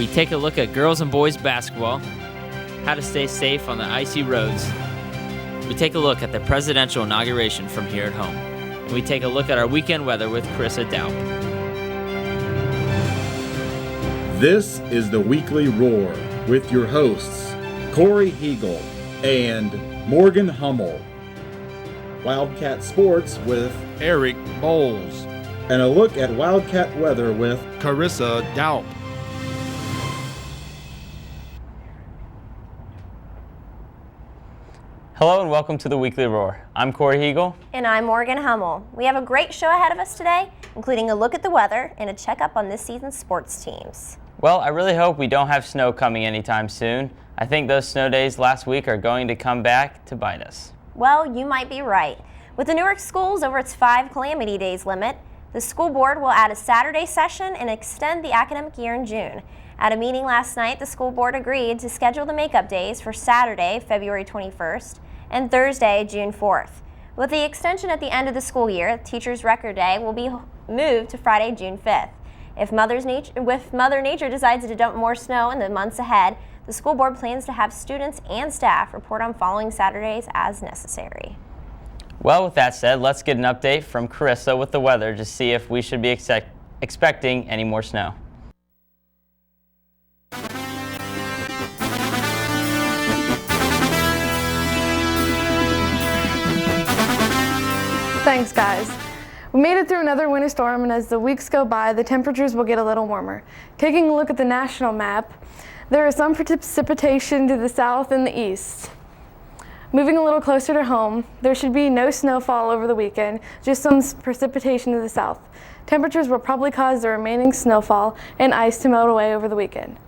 We take a look at girls and boys basketball, how to stay safe on the icy roads. We take a look at the presidential inauguration from here at home. And we take a look at our weekend weather with Carissa Daup. This is the Weekly Roar with your hosts, Corey Hegel and Morgan Hummel. Wildcat Sports with Eric Bowles. And a look at Wildcat weather with Carissa Daup. Hello and welcome to the Weekly Roar. I'm Corey Hegel. And I'm Morgan Hummel. We have a great show ahead of us today, including a look at the weather and a checkup on this season's sports teams. Well, I really hope we don't have snow coming anytime soon. I think those snow days last week are going to come back to bite us. Well, you might be right. With the Newark schools over its 5 calamity days limit, the school board will add a Saturday session and extend the academic year in June. At a meeting last night, the school board agreed to schedule the makeup days for Saturday, February 21st, and Thursday, June 4th. With the extension at the end of the school year, Teachers' Record Day will be moved to Friday, June 5th. If Mother Nature decides to dump more snow in the months ahead, the school board plans to have students and staff report on following Saturdays as necessary. Well, with that said, let's get an update from Carissa with the weather to see if we should be expecting any more snow. Thanks, guys. We made it through another winter storm, and as the weeks go by, the temperatures will get a little warmer. Taking a look at the national map, there is some precipitation to the south and the east. Moving a little closer to home, there should be no snowfall over the weekend, just some precipitation to the south. Temperatures will probably cause the remaining snowfall and ice to melt away over the weekend.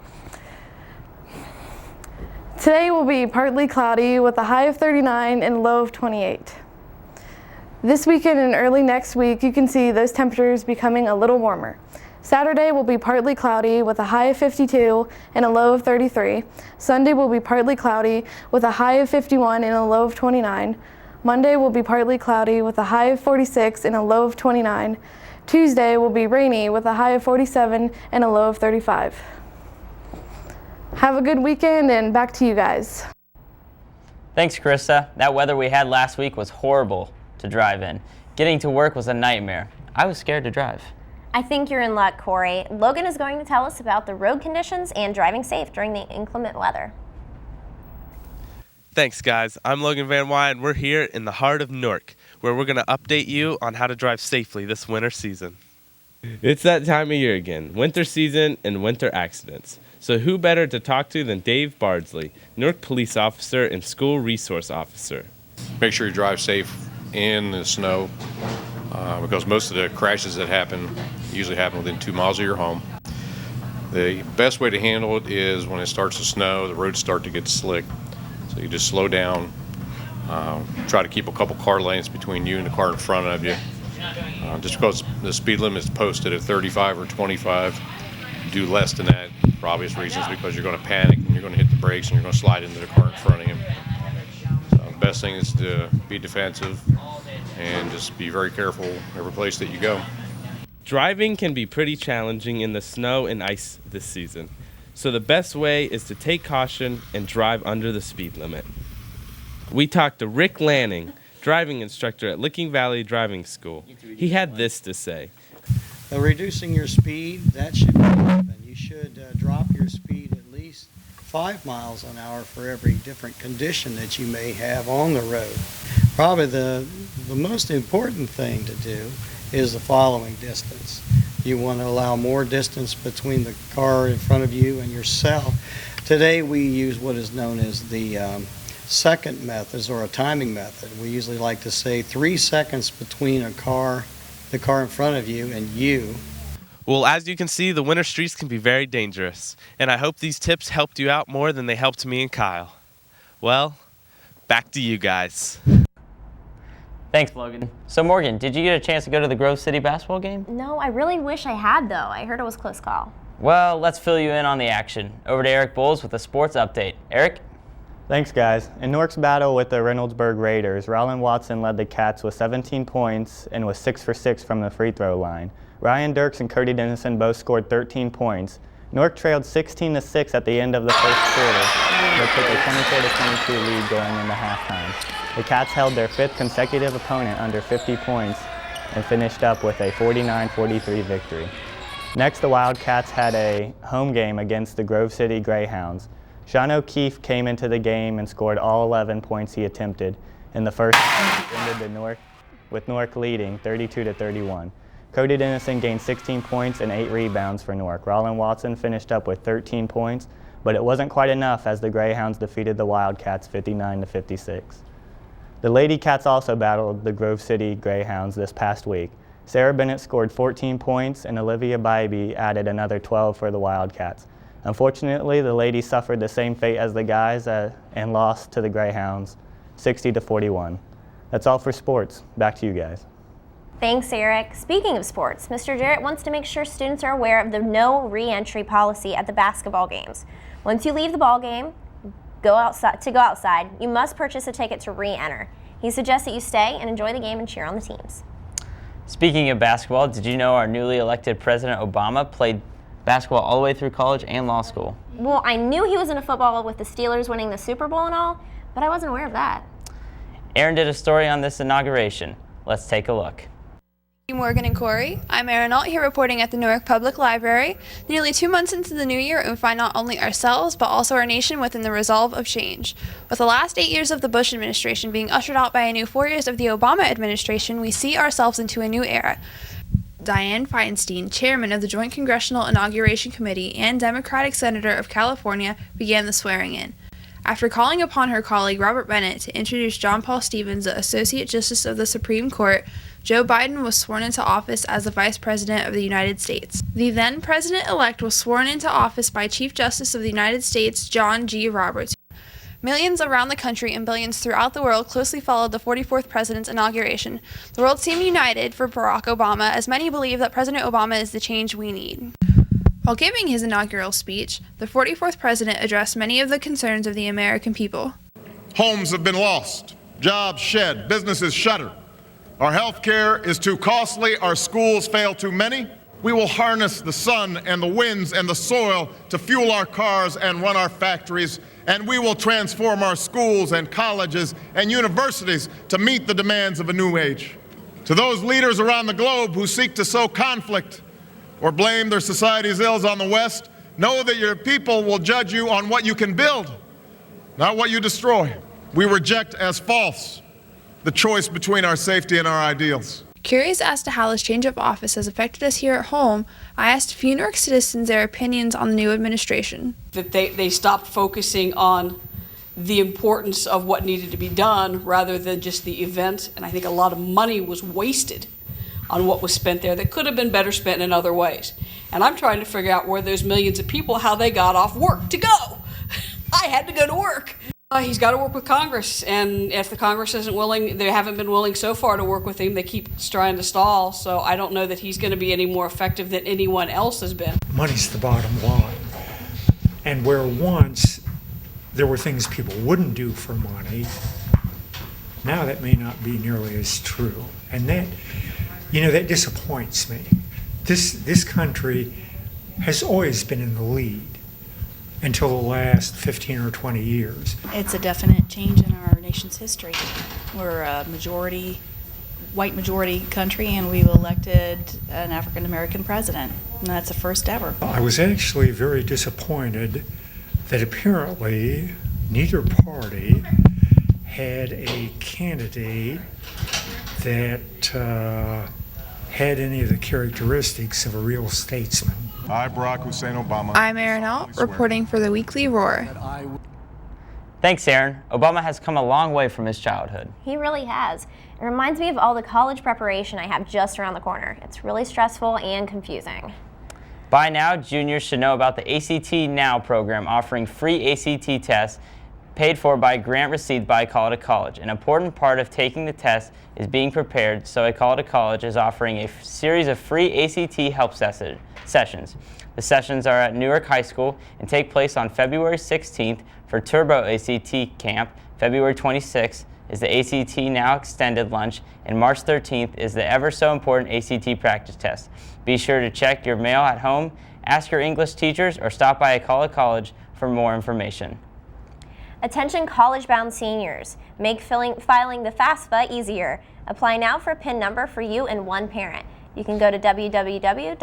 Today will be partly cloudy with a high of 39 and a low of 28. This weekend and early next week, you can see those temperatures becoming a little warmer. Saturday will be partly cloudy with a high of 52 and a low of 33. Sunday will be partly cloudy with a high of 51 and a low of 29. Monday will be partly cloudy with a high of 46 and a low of 29. Tuesday will be rainy with a high of 47 and a low of 35. Have a good weekend, and back to you guys. Thanks, Carissa. That weather we had last week was horrible to drive in. Getting to work was a nightmare. I was scared to drive. I think you're in luck, Corey. Logan is going to tell us about the road conditions and driving safe during the inclement weather. Thanks, guys. I'm Logan Van Wy, and we're here in the heart of Newark, where we're going to update you on how to drive safely this winter season. It's that time of year again, winter season and winter accidents. So who better to talk to than Dave Bardsley, Newark police officer and school resource officer. Make sure you drive safe in the snow because most of the crashes that happen usually happen within 2 miles of your home. The best way to handle it is when it starts to snow, the roads start to get slick. So you just slow down, try to keep a couple car lanes between you and the car in front of you. Just because the speed limit is posted at 35 or 25, do less than that for obvious reasons, because you're going to panic and you're going to hit the brakes and you're going to slide into the car in front of you. So the best thing is to be defensive and just be very careful every place that you go. Driving can be pretty challenging in the snow and ice this season. So the best way is to take caution and drive under the speed limit. We talked to Rick Lanning, driving instructor at Licking Valley Driving School. He had this to say. Reducing your speed, that should be given. You should drop your speed at least 5 miles an hour for every different condition that you may have on the road. Probably the most important thing to do is the following distance. You want to allow more distance between the car in front of you and yourself. Today we use what is known as the second methods, or a timing method. We usually like to say 3 seconds between the car in front of you and you. Well, as you can see, the winter streets can be very dangerous, and I hope these tips helped you out more than they helped me and Kyle. Well, back to you guys. Thanks, Logan. So, Morgan, did you get a chance to go to the Grove City basketball game? No, I really wish I had, though. I heard it was a close call. Well, let's fill you in on the action. Over to Eric Bowles with a sports update. Eric? Thanks, guys. In Newark's battle with the Reynoldsburg Raiders, Rylan Watson led the Cats with 17 points and was 6 for 6 from the free throw line. Ryan Dirks and Cody Dennison both scored 13 points. Newark trailed 16-6 at the end of the first quarter, but took a 24-22 lead going into halftime. The Cats held their 5th consecutive opponent under 50 points and finished up with a 49-43 victory. Next, the Wildcats had a home game against the Grove City Greyhounds. Sean O'Keefe came into the game and scored all 11 points he attempted. In the first half, ended with Newark leading 32-31. Cody Dennison gained 16 points and 8 rebounds for Newark. Rollin Watson finished up with 13 points, but it wasn't quite enough as the Greyhounds defeated the Wildcats 59-56. The Lady Cats also battled the Grove City Greyhounds this past week. Sarah Bennett scored 14 points and Olivia Bybee added another 12 for the Wildcats. Unfortunately, the ladies suffered the same fate as the guys and lost to the Greyhounds 60-41. That's all for sports. Back to you guys. Thanks, Eric. Speaking of sports, Mr. Jarrett wants to make sure students are aware of the no re-entry policy at the basketball games. Once you leave the ball game, go outside, you must purchase a ticket to re-enter. He suggests that you stay and enjoy the game and cheer on the teams. Speaking of basketball, did you know our newly elected President Obama played basketball all the way through college and law school? Well, I knew he was into football with the Steelers winning the Super Bowl and all, but I wasn't aware of that. Aaron did a story on this inauguration. Let's take a look. Morgan and Corey. I'm Erin Alt here reporting at the Newark Public Library. Nearly 2 months into the new year, we find not only ourselves, but also our nation within the resolve of change. With the last 8 years of the Bush administration being ushered out by a new 4 years of the Obama administration, we see ourselves into a new era. Dianne Feinstein, chairman of the Joint Congressional Inauguration Committee and Democratic Senator of California, began the swearing-in. After calling upon her colleague Robert Bennett to introduce John Paul Stevens, the Associate Justice of the Supreme Court, Joe Biden was sworn into office as the Vice President of the United States. The then President-elect was sworn into office by Chief Justice of the United States John G. Roberts. Millions around the country and billions throughout the world closely followed the 44th President's inauguration. The world seemed united for Barack Obama, as many believe that President Obama is the change we need. While giving his inaugural speech, the 44th President addressed many of the concerns of the American people. Homes have been lost, jobs shed, businesses shuttered. Our health care is too costly, our schools fail too many. We will harness the sun and the winds and the soil to fuel our cars and run our factories, and we will transform our schools and colleges and universities to meet the demands of a new age. To those leaders around the globe who seek to sow conflict or blame their society's ills on the West, know that your people will judge you on what you can build, not what you destroy. We reject as false the choice between our safety and our ideals. Curious as to how this change of office has affected us here at home, I asked a few Newark citizens their opinions on the new administration. That they stopped focusing on the importance of what needed to be done rather than just the event, and I think a lot of money was wasted on what was spent there that could have been better spent in other ways. And I'm trying to figure out where there's millions of people, how they got off work to go. I had to go to work. He's got to work with Congress, and if the Congress isn't willing, they haven't been willing so far to work with him, they keep trying to stall, so I don't know that he's going to be any more effective than anyone else has been. Money's the bottom line. And where once there were things people wouldn't do for money, now that may not be nearly as true. And that, that disappoints me. This country has always been in the lead until the last 15 or 20 years. It's a definite change in our nation's history. We're a white majority country, and we've elected an African American president, and that's the first ever. I was actually very disappointed that apparently neither party had a candidate that had any of the characteristics of a real statesman. I, Barack Hussein Obama. I'm Erin Alt, reporting for the Weekly Roar. Thanks, Aaron. Obama has come a long way from his childhood. He really has. It reminds me of all the college preparation I have just around the corner. It's really stressful and confusing. By now, juniors should know about the ACT Now program, offering free ACT tests paid for by a grant received by Ecologic College. An important part of taking the test is being prepared, so Ecologic College is offering a series of free ACT help sessions. The sessions are at Newark High School and take place on February 16th for Turbo ACT Camp. February 26th is the ACT Now Extended Lunch, and March 13th is the ever so important ACT practice test. Be sure to check your mail at home Ask your English teachers or stop by Acala College for more information. Attention college-bound seniors, make filing the FAFSA easier. Apply now for a PIN number for you and one parent. You can go to www.pin.ed.gov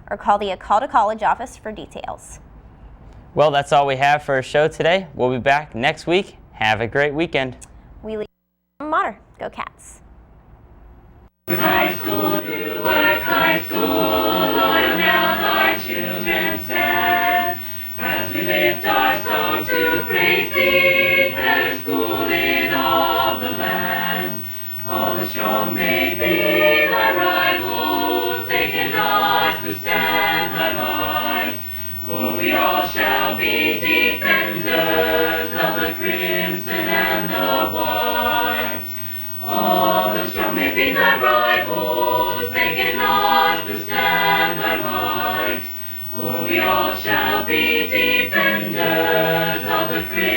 or call the Acala College office for details. Well, that's all we have for our show today. We'll be back next week. Have a great weekend. We leave Mater. Go Cats. High school, do work, high school, loyal now thy children stand. As we lift our song to praise thee, better school in all the land. All the strong may be thy rivals, they cannot withstand thy might. For we all shall be defenders of the crimson and the white. All the strong may be thy rivals, they cannot withstand thy might. For we all shall be defenders of the crimson